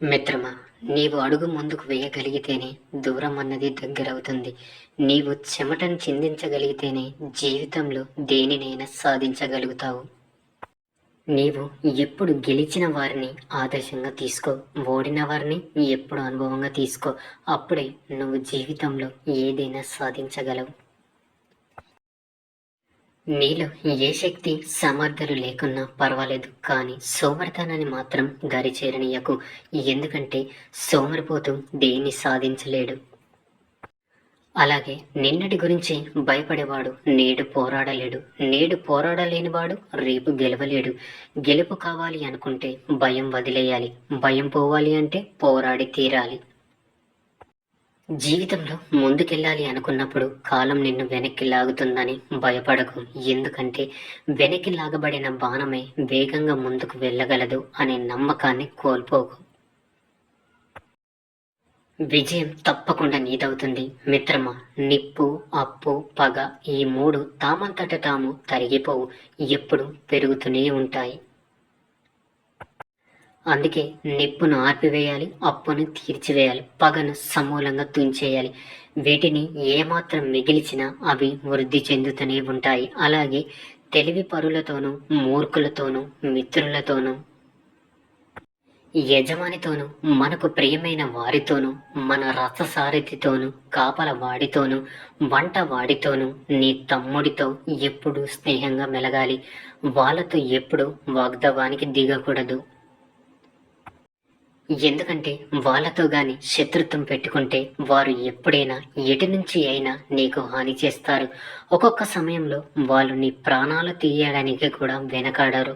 మిత్రమా, నీవు అడుగు ముందుకు వేయగలిగితేనే దూరం అన్నది దగ్గరవుతుంది. నీవు చెమటను చిందించగలిగితేనే జీవితంలో దేనినైనా సాధించగలుగుతావు. నీవు ఎప్పుడు గెలిచిన వారిని ఆదర్శంగా తీసుకో, ఓడిన వారిని ఎప్పుడు అనుభవంగా తీసుకో. అప్పుడే నువ్వు జీవితంలో ఏదైనా సాధించగలవు. నీలో ఏ శక్తి సమర్థలు లేకున్నా పర్వాలేదు, కానీ సోమరితనాన్ని మాత్రం దరిచేరనీయకు. ఎందుకంటే సోమరిపోతూ దేన్ని సాధించలేడు. అలాగే నిన్నటి గురించి భయపడేవాడు నేడు పోరాడలేడు, నేడు పోరాడలేనివాడు రేపు గెలవలేడు. గెలుపు కావాలి అనుకుంటే భయం వదిలేయాలి, భయం పోవాలి అంటే పోరాడి తీరాలి. జీవితంలో ముందుకెళ్ళాలి అనుకున్నప్పుడు కాలం నిన్ను వెనక్కి లాగుతుందని భయపడకు. ఎందుకంటే వెనక్కి లాగబడిన బాణమే వేగంగా ముందుకు వెళ్ళగలదు అనే నమ్మకాన్ని కోల్పోకు. విజయం తప్పకుండా నీదవుతుంది మిత్రమా. నిప్పు, అప్పు, పగ ఈ మూడు తామంతట తాము తరిగిపోవు, ఎప్పుడు పెరుగుతూనే ఉంటాయి. అందుకే నిప్పును ఆర్పివేయాలి, అప్పును తీర్చివేయాలి, పగను సమూలంగా తుంచేయాలి. వీటిని ఏమాత్రం మిగిల్చినా అవి వృద్ధి చెందుతూనే ఉంటాయి. అలాగే తెలివి పరులతోనూ, మూర్ఖులతోనూ, మిత్రులతోనూ, యజమానితోనూ, మనకు ప్రియమైన వారితోనూ, మన రథసారథితోనూ, కాపల వాడితోనూ, వంట వాడితోనూ, నీ తమ్ముడితో ఎప్పుడూ స్నేహంగా మెలగాలి. వాళ్ళతో ఎప్పుడూ వాగ్దావానికి దిగకూడదు. ఎందుకంటే వాళ్ళతో గాని శత్రుత్వం పెట్టుకుంటే వారు ఎప్పుడైనా ఎటు నుంచి అయినా నీకు హాని చేస్తారు. ఒక్కొక్క సమయంలో వాళ్ళు నీ ప్రాణాలు తీయడానికి కూడా వెనకాడరు.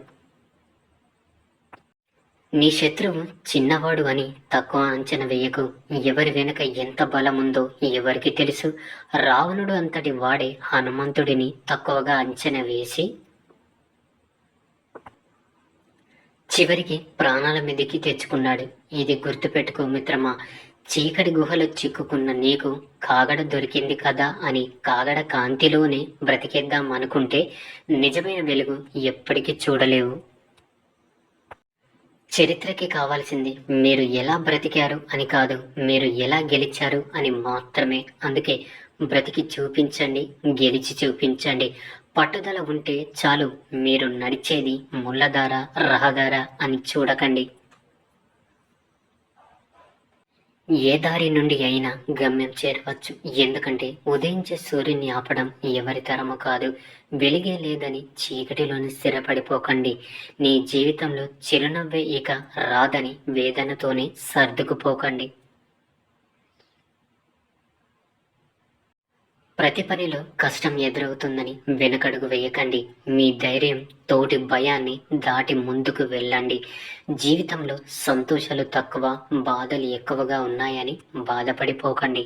నీ శత్రువు చిన్నవాడు అని తక్కువ అంచనా వేయకు. ఎవరి వెనుక ఎంత బలం ఉందో ఎవరికి తెలుసు. రావణుడు అంతటి వాడే హనుమంతుడిని తక్కువగా అంచనా వేసి చివరికి ప్రాణాల మీదకి తెచ్చుకున్నాడు. ఇది గుర్తుపెట్టుకో మిత్రమా. చీకటి గుహలో చిక్కుకున్న నీకు కాగడ దొరికింది కదా అని కాగడ కాంతిలోనే బ్రతికేద్దాం అనుకుంటే నిజమైన వెలుగు ఎప్పటికీ చూడలేవు. చరిత్రకి కావాల్సింది మీరు ఎలా బ్రతికారు అని కాదు, మీరు ఎలా గెలిచారు అని మాత్రమే. అందుకే బ్రతికి చూపించండి, గెలిచి చూపించండి. పట్టుదల ఉంటే చాలు. మీరు నడిచేది ముళ్ళదార, రహదార అని చూడకండి. ఏ దారి నుండి అయినా గమ్యం చేరవచ్చు. ఎందుకంటే ఉదయించే సూర్యుని ఆపడం ఎవరి తరము కాదు. వెలిగే లేదని చీకటిలోని స్థిరపడిపోకండి. నీ జీవితంలో చిరునవ్వే ఇక రాదని వేదనతోనే సర్దుకుపోకండి. ప్రతి పనిలో కష్టం ఎదురవుతుందని వెనకడుగు వేయకండి. మీ ధైర్యం తోటి భయాన్ని దాటి ముందుకు వెళ్ళండి. జీవితంలో సంతోషాలు తక్కువ, బాధలు ఎక్కువగా ఉన్నాయని బాధపడిపోకండి.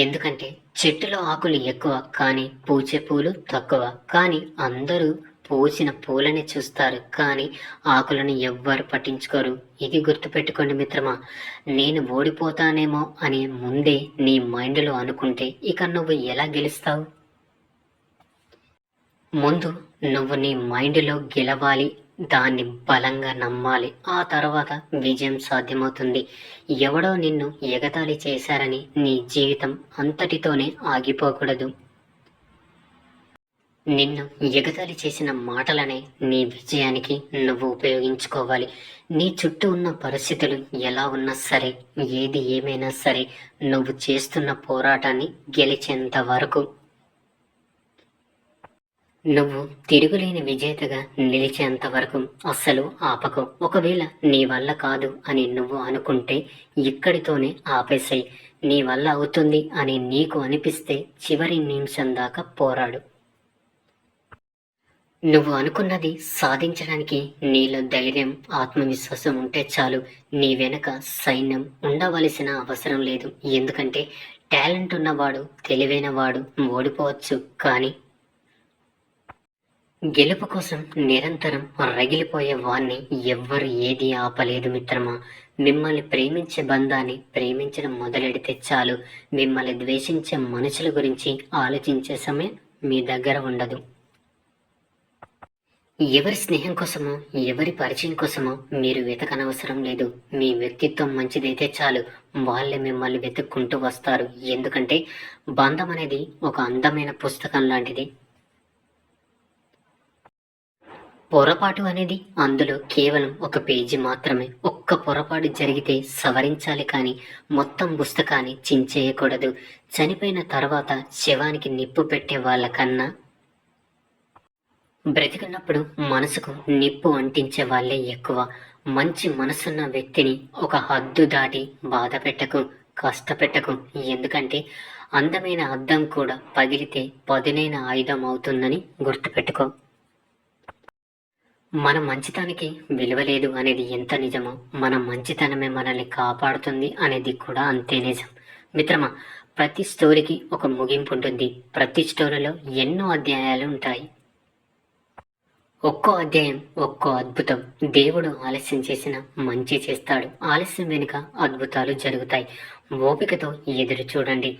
ఎందుకంటే చెట్టులో ఆకులు ఎక్కువ, కానీ పూచే పూలు తక్కువ. కానీ అందరూ పూసిన పూలని చూస్తారు, కానీ ఆకులను ఎవ్వరు పట్టించుకోరు. ఇది గుర్తుపెట్టుకోండి మిత్రమా. నేను ఓడిపోతానేమో అని ముందే నీ మైండ్లో అనుకుంటే ఇక నువ్వు ఎలా గెలుస్తావు? ముందు నువ్వు నీ మైండ్లో గెలవాలి, దాన్ని బలంగా నమ్మాలి. ఆ తర్వాత విజయం సాధ్యమవుతుంది. ఎవడో నిన్ను ఎగతాళి చేశారని నీ జీవితం అంతటితోనే ఆగిపోకూడదు. నిన్ను ఎగతాళి చేసిన మాటలనే నీ విజయానికి నువ్వు ఉపయోగించుకోవాలి. నీ చుట్టూ ఉన్న పరిస్థితులు ఎలా ఉన్నా సరే, ఏది ఏమైనా సరే, నువ్వు చేస్తున్న పోరాటాన్ని గెలిచేంత వరకు నువ్వు తిరుగులేని విజేతగా నిలిచేంత వరకు అస్సలు ఆపకు. ఒకవేళ నీ వల్ల కాదు అని నువ్వు అనుకుంటే ఇక్కడితోనే ఆపేసాయి. నీ వల్ల అవుతుంది అని నీకు అనిపిస్తే చివరి నిమిషం దాకా పోరాడు. నువ్వు అనుకున్నది సాధించడానికి నీలో ధైర్యం, ఆత్మవిశ్వాసం ఉంటే చాలు. నీ వెనక సైన్యం ఉండవలసిన అవసరం లేదు. ఎందుకంటే టాలెంట్ ఉన్నవాడు, తెలివైన వాడు ఓడిపోవచ్చు, కానీ గెలుపు కోసం నిరంతరం రగిలిపోయే వాణ్ణి ఎవ్వరు ఏది ఆపలేదు మిత్రమా. మిమ్మల్ని ప్రేమించే బంధాన్ని ప్రేమించడం మొదలెడితే చాలు. మిమ్మల్ని ద్వేషించే మనుషుల గురించి ఆలోచించే సమయం మీ దగ్గర ఉండదు. ఎవరి స్నేహం కోసమో, ఎవరి పరిచయం కోసమో మీరు వెతకనవసరం లేదు. మీ వ్యక్తిత్వం మంచిదైతే చాలు. వాళ్ళే మిమ్మల్ని వెతుక్కుంటూ వస్తారు. ఎందుకంటే బంధం అనేది ఒక అందమైన పుస్తకం లాంటిది. పొరపాటు అనేది అందులో కేవలం ఒక పేజీ మాత్రమే. ఒక్క పొరపాటు జరిగితే సవరించాలి కానీ మొత్తం పుస్తకాన్ని చించేయకూడదు. చనిపోయిన తర్వాత శవానికి నిప్పు పెట్టే వాళ్ళకన్నా బ్రతికున్నప్పుడు మనసుకు నిప్పు అంటించే వాళ్ళే ఎక్కువ. మంచి మనసున్న వ్యక్తిని ఒక హద్దు దాటి బాధ పెట్టకు, కష్టపెట్టకు. ఎందుకంటే అందమైన అద్దం కూడా పగిలితే పదునైన ఆయుధం అవుతుందని గుర్తుపెట్టుకో. మన మంచితనానికి విలువ లేదు అనేది ఎంత నిజమో, మన మంచితనమే మనల్ని కాపాడుతుంది అనేది కూడా అంతే నిజం. మిత్రమా, ప్రతి స్టోరీకి ఒక ముగింపు ఉంటుంది. ప్రతి స్టోరీలో ఎన్నో అధ్యాయాలు ఉంటాయి. ఒక్కో అధ్యాయం ఒక్కో అద్భుతం. దేవుడు ఆలస్యం చేసిన మంచి చేస్తాడు. ఆలస్యం వెనుక అద్భుతాలు జరుగుతాయి. ఓపికతో ఎదురు చూడండి.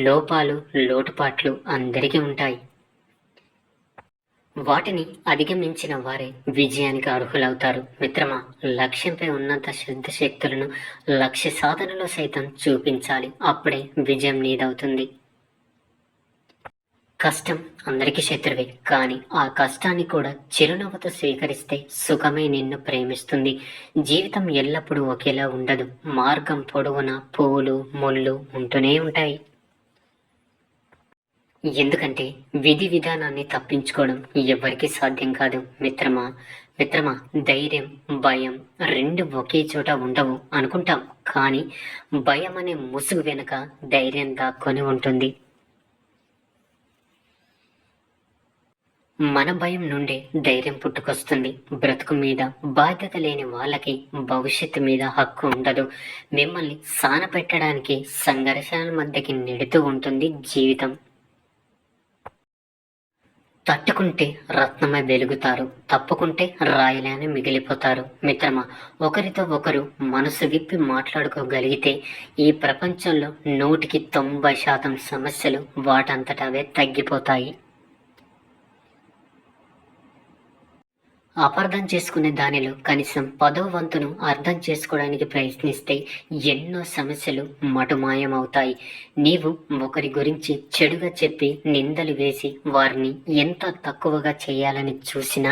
లోపాలు, లోటుపాట్లు అందరికీ ఉంటాయి. వాటిని అధిగమించిన వారే విజయానికి అర్హులవుతారు. మిత్రమా, లక్ష్యంపై ఉన్నంత శుద్ధ శక్తులను లక్ష్య సాధనలో సైతం చూపించాలి. అప్పుడే విజయం నీదవుతుంది. కష్టం అందరికీ శత్రువే, కానీ ఆ కష్టాన్ని కూడా చిరునవ్వుతో స్వీకరిస్తే సుఖమే నిన్ను ప్రేమిస్తుంది. జీవితం ఎల్లప్పుడూ ఒకేలా ఉండదు. మార్గం పొడవునా పువ్వులు, ముళ్ళు ఉంటూనే ఉంటాయి. ఎందుకంటే విధి విధానాన్ని తప్పించుకోవడం ఎవరికీ సాధ్యం కాదు. మిత్రమా, ధైర్యం, భయం రెండు ఒకే చోట ఉండవు అనుకుంటాం, కానీ భయం అనే ముసుగు వెనుక ధైర్యం దాక్కొని ఉంటుంది. మన భయం నుండే ధైర్యం పుట్టుకొస్తుంది. బ్రతుకు మీద బాధ్యత లేని వాళ్ళకి భవిష్యత్తు మీద హక్కు ఉండదు. మిమ్మల్ని సాన పెట్టడానికి సంఘర్షణల మధ్యకి నెడుతూ ఉంటుంది జీవితం. తట్టుకుంటే రత్నమై వెలుగుతారు, తప్పుకుంటే రాయలేని మిగిలిపోతారు. మిత్రమా, ఒకరితో ఒకరు మనసు విప్పి మాట్లాడుకోగలిగితే ఈ ప్రపంచంలో 90% సమస్యలు వాటంతటవే తగ్గిపోతాయి. అపార్థం చేసుకునే దానిలో కనీసం 10వ వంతును అర్థం చేసుకోవడానికి ప్రయత్నిస్తే ఎన్నో సమస్యలు మటుమాయమవుతాయి. నీవు ఒకరి గురించి చెడుగా చెప్పి నిందలు వేసి వారిని ఎంత తక్కువగా చేయాలని చూసినా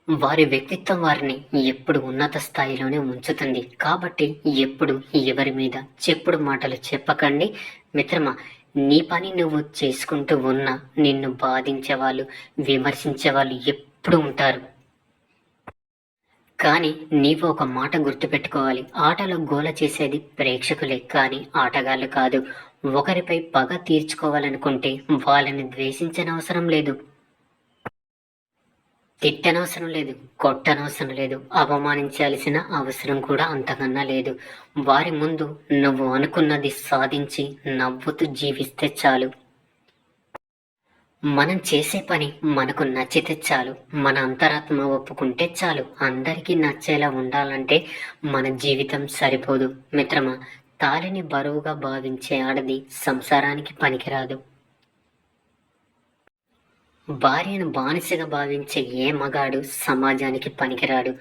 వారి వ్యక్తిత్వం వారిని ఎప్పుడు ఉన్నత స్థాయిలోనే ఉంచుతుంది. కాబట్టి ఎప్పుడు ఎవరి మీద చెప్పుడు మాటలు చెప్పకండి. మిత్రమా, నీ పని నువ్వు చేసుకుంటూ ఉన్నా నిన్ను బాధించేవాళ్ళు, విమర్శించేవాళ్ళు ఎప్పుడు ఉంటారు. కానీ నీవు ఒక మాట గుర్తుపెట్టుకోవాలి. ఆటలో గోల చేసేది ప్రేక్షకులే, కానీ ఆటగాళ్ళు కాదు. ఒకరిపై పగ తీర్చుకోవాలనుకుంటే వాళ్ళని ద్వేషించనవసరం లేదు, తిట్టనవసరం లేదు, కొట్టనవసరం లేదు, అవమానించాల్సిన అవసరం కూడా అంతకన్నా లేదు. వారి ముందు నువ్వు అనుకున్నది సాధించి నవ్వుతూ జీవిస్తే చాలు. మనం చేసే పని మనకు నచ్చితే చాలు. మన అంతరాత్మ ఒప్పుకుంటే చాలు. అందరికీ నచ్చేలా ఉండాలంటే మన జీవితం సరిపోదు. మిత్రమా, తాళిని బరువుగా భావించే ఆడది సంసారానికి పనికిరాదు. భార్యను బానిసగా భావించే ఏ మగాడు సమాజానికి పనికిరాడు.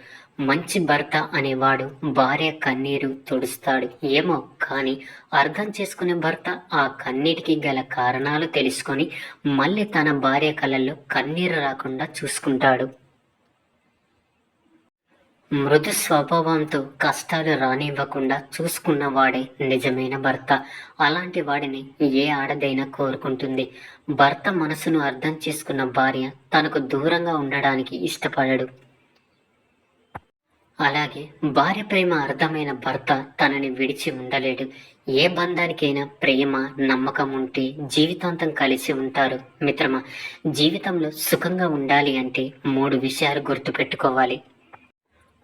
మంచి భర్త అనేవాడు భార్య కన్నీరు తుడుస్తాడు ఏమో, కానీ అర్థం చేసుకునే భర్త ఆ కన్నీటికి గల కారణాలు తెలుసుకొని మళ్ళీ తన భార్య కళ్ళల్లో కన్నీరు రాకుండా చూసుకుంటాడు. మృదు స్వభావంతో కష్టాలు రానివ్వకుండా చూసుకున్నవాడే నిజమైన భర్త. అలాంటి వాడిని ఏ ఆడదైనా కోరుకుంటుంది. భర్త మనసును అర్థం చేసుకున్న భార్య తనకు దూరంగా ఉండడానికి ఇష్టపడడు. అలాగే భార్య ప్రేమ అర్థమైన భర్త తనని విడిచి ఉండలేడు. ఏ బంధానికైనా ప్రేమ, నమ్మకం ఉంటే జీవితాంతం కలిసి ఉంటారు. మిత్రమా, జీవితంలో సుఖంగా ఉండాలి అంటే 3 విషయాలు గుర్తుపెట్టుకోవాలి.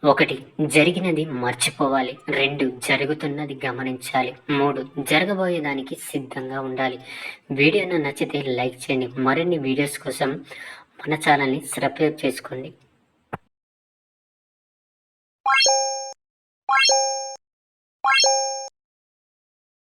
1, జరిగినది మర్చిపోవాలి. 2, జరుగుతున్నది గమనించాలి. 3, జరగబోయేదానికి సిద్ధంగా ఉండాలి. వీడియోను నచ్చితే లైక్ చేయండి. మరిన్ని వీడియోస్ కోసం మన ఛానల్ని సబ్స్క్రైబ్ చేసుకోండి.